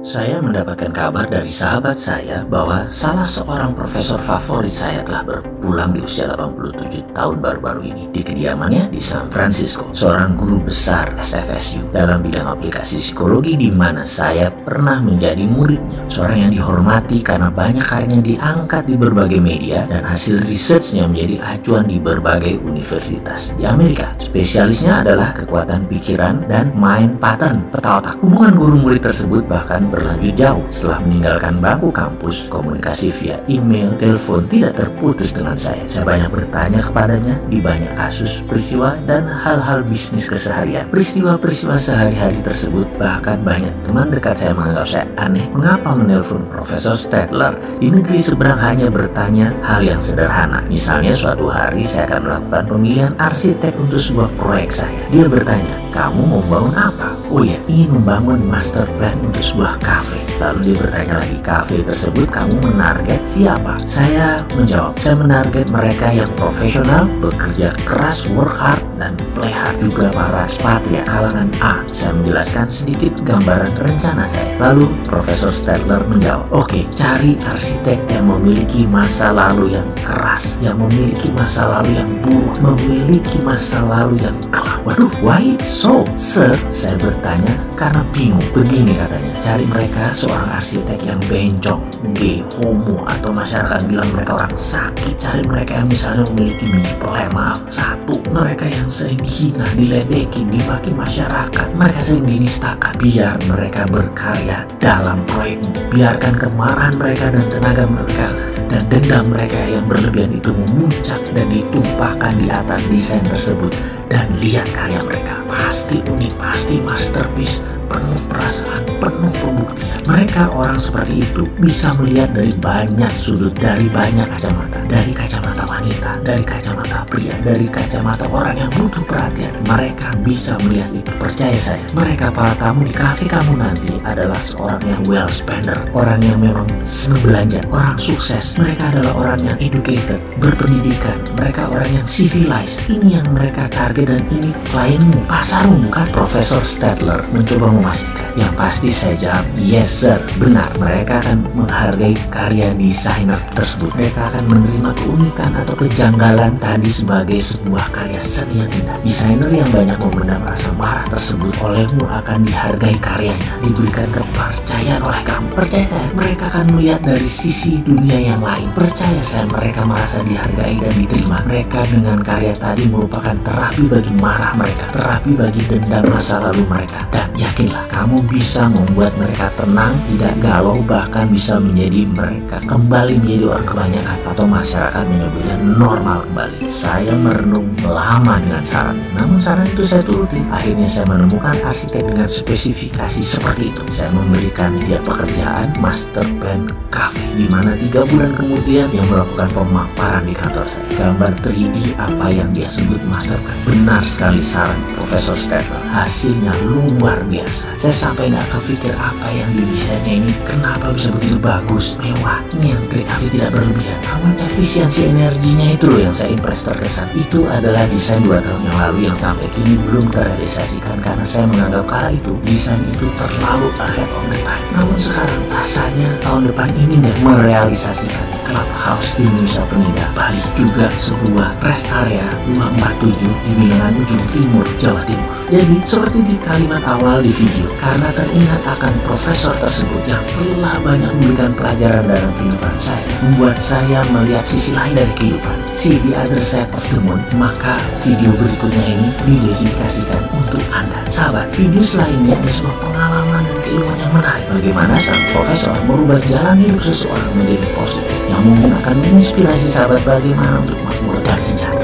Saya mendapatkan kabar dari sahabat saya bahwa salah seorang profesor favorit saya telah berpulang di usia 87 tahun baru-baru ini di kediamannya di San Francisco. Seorang guru besar SFSU dalam bidang aplikasi psikologi di mana saya pernah menjadi muridnya. Seorang yang dihormati karena banyak karyanya diangkat di berbagai media dan hasil researchnya menjadi acuan di berbagai universitas di Amerika. Spesialisnya adalah kekuatan pikiran dan mind pattern, peta otak. Hubungan guru-murid tersebut bahkan berlanjut jauh. Setelah meninggalkan bangku kampus, komunikasi via email, telepon tidak terputus dengan saya. Saya banyak bertanya kepadanya di banyak kasus, peristiwa, dan hal-hal bisnis keseharian. Peristiwa-peristiwa sehari-hari tersebut bahkan banyak teman dekat saya menganggap saya aneh. Mengapa menelpon Profesor Stadler di negeri seberang hanya bertanya hal yang sederhana. Misalnya suatu hari saya akan melakukan pemilihan arsitek untuk sebuah proyek saya. Dia bertanya, kamu mau bangun apa? Oh ya, ingin membangun master plan untuk sebuah kafe. Lalu dia bertanya lagi, kafe tersebut kamu menarget siapa? Saya menjawab, saya menarget mereka yang profesional, bekerja keras, work hard, dan play hard. Juga para spatria kalangan A. Saya menjelaskan sedikit gambaran rencana saya. Lalu Profesor Stadler menjawab, oke, cari arsitek yang memiliki masa lalu yang keras, yang memiliki masa lalu yang buruk, memiliki masa lalu yang kelam. Waduh, why so, sir? Saya bertanya karena bingung. Begini katanya, cari mereka seorang arsitek yang bencong, gay, homo, atau masyarakat bilang mereka orang sakit. Cari mereka yang misalnya memiliki biji peler, maaf, satu. Mereka yang sering dihina, diledekin, dimaki masyarakat. Mereka sering dinistakan. Biar mereka berkarya dalam proyekmu. Biarkan kemarahan mereka dan tenaga mereka dan dendam mereka yang berlebihan itu memuncak dan ditumpahkan di atas desain tersebut. Dan lihat karya mereka, pasti unik, pasti masterpiece, penuh perasaan, penuh pembuktian. Mereka orang seperti itu bisa melihat dari banyak sudut, dari banyak kacamata. Dari kacamata wanita, dari kacamata pria, dari kacamata orang yang butuh perhatian. Mereka bisa melihat itu, percaya saya. Mereka para tamu di kafe kamu nanti adalah seorang yang well spender, orang yang memang senang belanja, orang sukses. Mereka adalah orang yang educated, berpendidikan. Mereka orang yang civilized. Ini yang mereka target dan ini klienmu, pasarmu, bukan? Profesor Stadler mencoba memastikan. Yang pasti saya jawab, yes sir, benar. Mereka akan menghargai karya desainer tersebut. Mereka akan menerima keunikan atau kejanggalan tadi sebagai sebuah karya seni yang indah. Desainer yang banyak memendam rasa marah tersebut olehmu akan dihargai karyanya, diberikan kepercayaan oleh kamu. Percaya saya, mereka akan melihat dari sisi dunia yang lain. Percaya saya, mereka merasa dihargai dan diterima. Mereka dengan karya tadi merupakan terapi bagi marah mereka, terapi bagi dendam masa lalu mereka. Dan yakinlah, kamu bisa membuat mereka tenang, tidak galau, bahkan bisa menjadi mereka kembali menjadi orang kebanyakan atau masyarakat menyebutnya normal kembali. Saya merenung lama dengan sarannya, namun saran itu saya turuti. Akhirnya saya menemukan arsitek dengan spesifikasi seperti itu. Saya memberikan dia pekerjaan master plan cafe, di mana 3 bulan kemudian dia melakukan pemaparan di kantor saya. Gambar 3D apa yang dia sebut master plan. Benar sekali saran Profesor Stadler, hasilnya luar biasa. Saya sampai nggak kepikir apa yang didesainnya ini kenapa bisa begitu bagus, mewah, nyentrik tapi tidak berlebihan. Namun efisiensi energinya itu loh yang saya impress terkesan. Itu adalah desain 2 tahun yang lalu yang sampai kini belum terrealisasikan karena saya menganggap kala itu desain itu terlalu ahead of the time. Namun sekarang rasanya tahun depan ingin deh merealisasikan. Clubhouse di Nusa Penida, Bali, juga sebuah rest area 247 di Bilangan ujung timur, Jawa Timur. Jadi seperti di kalimat awal di video, karena teringat akan profesor tersebut yang telah banyak memberikan pelajaran dalam kehidupan saya, membuat saya melihat sisi lain dari kehidupan, see the other side of the moon, maka video berikutnya ini didedikasikan untuk Anda. Sahabat, video selainnya ada sebuah pengalaman dan keilmuan yang menarik. Bagaimana sang profesor merubah jalan hidup seseorang menjadi positif, yang mungkin akan menginspirasi sahabat bagaimana untuk makmur dan sejahtera.